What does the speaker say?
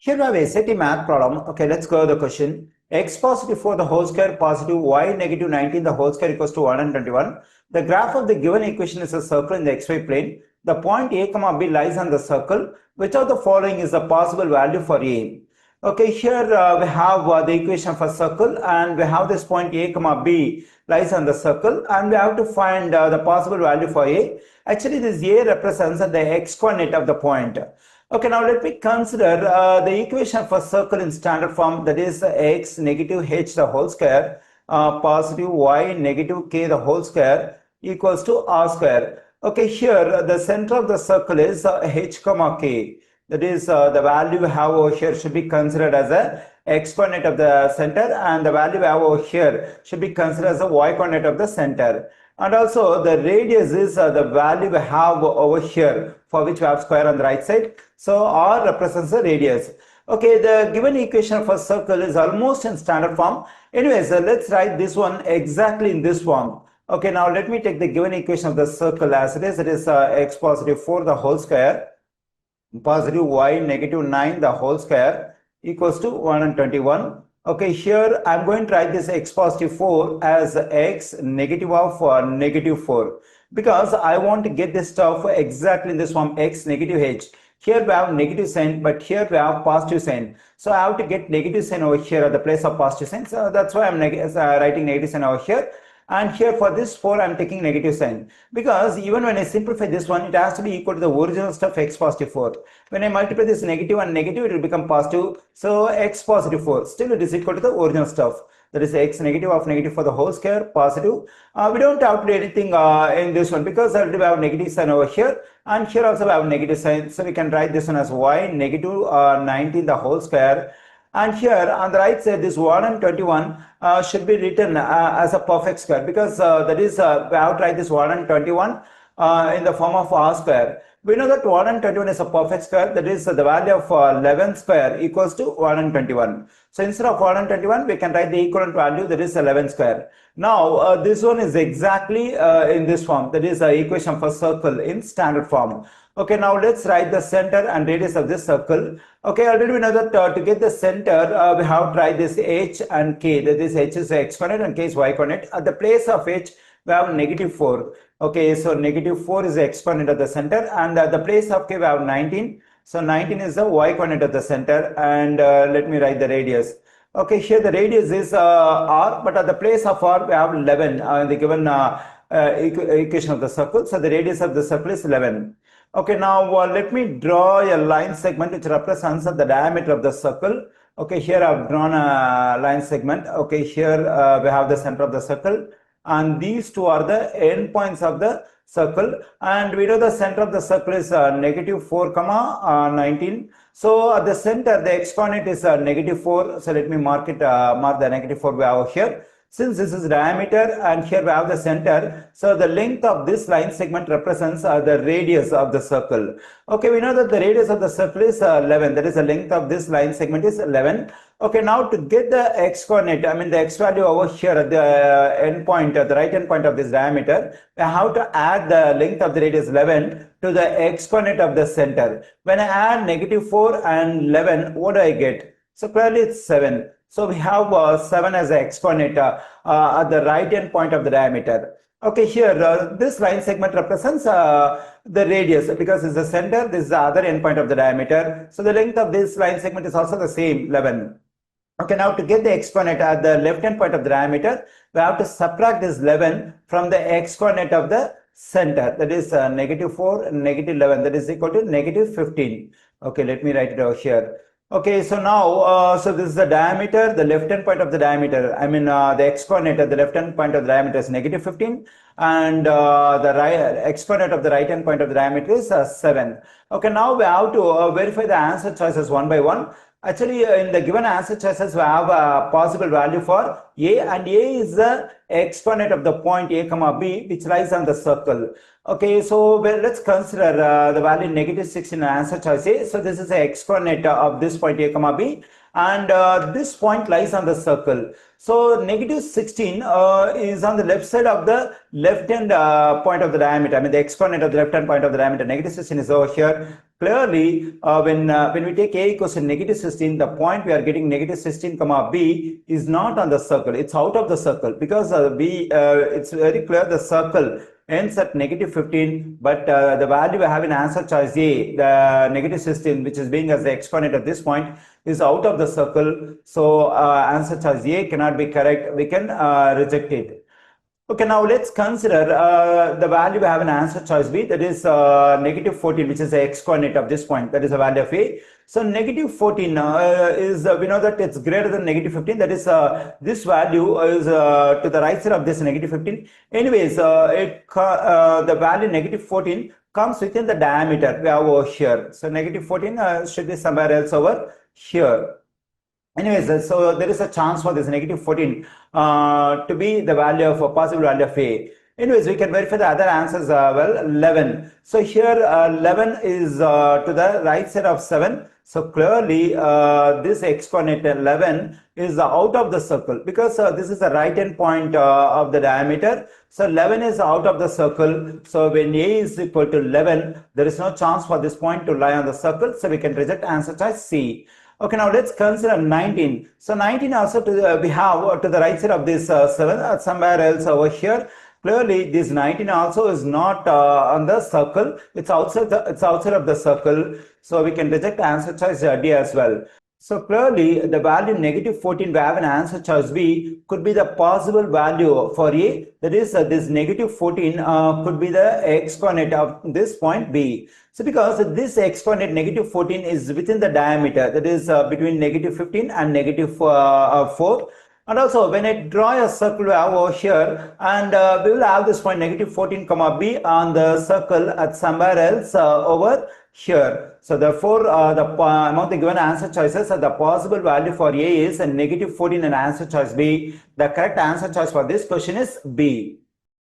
Here we have a SAT math problem. Okay, let's go to the question. X positive 4 the whole square positive y negative 19 the whole square equals to 121. The graph of the given equation is a circle in the xy plane. The point A comma B lies on the circle. Which of the following is the possible value for A? Okay, here we have the equation for circle, and we have this point A comma B lies on the circle, and we have to find the possible value for A. Actually, this A represents the x coordinate of the point. Okay, now let me consider the equation for circle in standard form, that is x negative h the whole square positive y negative k the whole square equals to r square. Okay, here the center of the circle is h comma k. That is the value we have over here should be considered as a x coordinate of the center, and the value we have over here should be considered as a y coordinate of the center. And also the radius is the value we have over here, for which we have square on the right side. So r represents the radius. Okay, the given equation for circle is almost in standard form. Anyways, let's write this one exactly in this form. Okay, now let me take the given equation of the circle as it is. It is x positive 4 the whole square positive y negative 9 the whole square equals to 121. Okay, here I'm going to write this x positive 4 as x negative of negative 4, because I want to get this stuff exactly in this form, x negative h. Here we have negative sign, but here we have positive sign. So I have to get negative sign over here at the place of positive sign. So that's why I'm writing negative sign over here. And here for this 4 I'm taking negative sign, because even when I simplify this one, it has to be equal to the original stuff x positive 4. When I multiply this negative and negative, it will become positive. So x positive 4 still it is equal to the original stuff, that is x negative of negative for the whole square positive. We don't have to do anything in this one, because already we have negative sign over here, and here also we have negative sign. So we can write this one as y negative 19 the whole square. And here on the right side, this 121 should be written as a perfect square, because that is we have to write this 121 in the form of r square. We know that 121 is a perfect square, that is the value of 11 square equals to 121. So instead of 121, we can write the equivalent value, that is 11 square. Now this one is exactly in this form, that is the equation for circle in standard form. Okay, now let's write the center and radius of this circle. Okay, already we know that to get the center, we have to write this h and k. That is h is x coordinate and k is y coordinate. At the place of h, we have negative 4. Okay, so negative 4 is the x coordinate of the center, and at the place of k, we have 19. So 19 is the y coordinate of the center, and let me write the radius. Okay, here the radius is r, but at the place of r, we have 11 in the given equation of the circle. So the radius of the circle is 11. Okay, now let me draw a line segment which represents the diameter of the circle. Okay, here I've drawn a line segment. Okay, here we have the center of the circle, and these two are the endpoints of the circle, and we know the center of the circle is negative 4 comma 19. So at the center, the x coordinate is negative 4. So let me mark the negative 4 we have here. Since this is diameter and here we have the center, so the length of this line segment represents the radius of the circle. Okay, we know that the radius of the circle is 11. That is the length of this line segment is 11. Okay, now to get the x coordinate, I mean the x value over here at the end point, at the right end point of this diameter, we have to add the length of the radius 11 to the x coordinate of the center. When I add negative 4 and 11, what do I get? So clearly it's 7. So we have 7 as the x coordinate at the right end point of the diameter. Okay, here this line segment represents the radius, because it's the center, this is the other end point of the diameter. So the length of this line segment is also the same, 11. Okay, now to get the x coordinate at the left hand point of the diameter, we have to subtract this 11 from the x coordinate of the center, that is negative 4 and negative 11, that is equal to negative 15. Okay, let me write it over here. Okay, so now, so this is the diameter, the left hand point of the diameter, I mean the x coordinate at the left hand point of the diameter is negative 15, and the x coordinate of the right hand point of the diameter is 7. Okay, now we have to verify the answer choices one by one. Actually, in the given answer choices, we have a possible value for A, and A is the x coordinate of the point A comma B, which lies on the circle. Okay, so let's consider the value negative 6 in answer choice A. So this is the x coordinate of this point A comma B, and this point lies on the circle. So negative 16 is on the left side of the left hand point of the diameter. I mean the x coordinate of the left hand point of the diameter. Negative 16 is over here. Clearly, when we take A equals to negative 16, the point we are getting negative 16 comma B is not on the circle. It's out of the circle because it's very clear the circle ends at negative 15, but the value we have in answer choice A, the negative 16, which is being as the exponent at this point, is out of the circle. So answer choice A cannot be correct. We can reject it. Okay, now let's consider the value we have in answer choice B, that is negative 14, which is the x-coordinate of this point, that is the value of A. So negative 14 we know that it's greater than negative 15, that is this value is to the right side of this negative 15. Anyways, the value negative 14 comes within the diameter we have over here. So negative 14 should be somewhere else over here. Anyways, so there is a chance for this negative 14 to be the value of a possible value of A. Anyways, we can verify the other answers. Well, 11. So here 11 is to the right side of 7. So clearly this exponent 11 is out of the circle because this is the right end point of the diameter. So 11 is out of the circle. So when A is equal to 11, there is no chance for this point to lie on the circle. So we can reject answer choice C. Okay, now let's consider 19. So 19 also we have to the right side of this 7, somewhere else over here. Clearly, this 19 also is not on the circle. It's outside of the circle. So we can reject answer choice D as well. So clearly, the value negative 14 we have in answer choice B could be the possible value for A. That is, this negative 14 could be the x-coordinate of this point B. So because this x-coordinate negative 14 is within the diameter, that is between negative 15 and negative 4. And also when I draw a circle over here, and we will have this point negative 14 comma B on the circle at somewhere else over here. So therefore among the given answer choices, the possible value for A is a negative 14 and answer choice B. The correct answer choice for this question is B.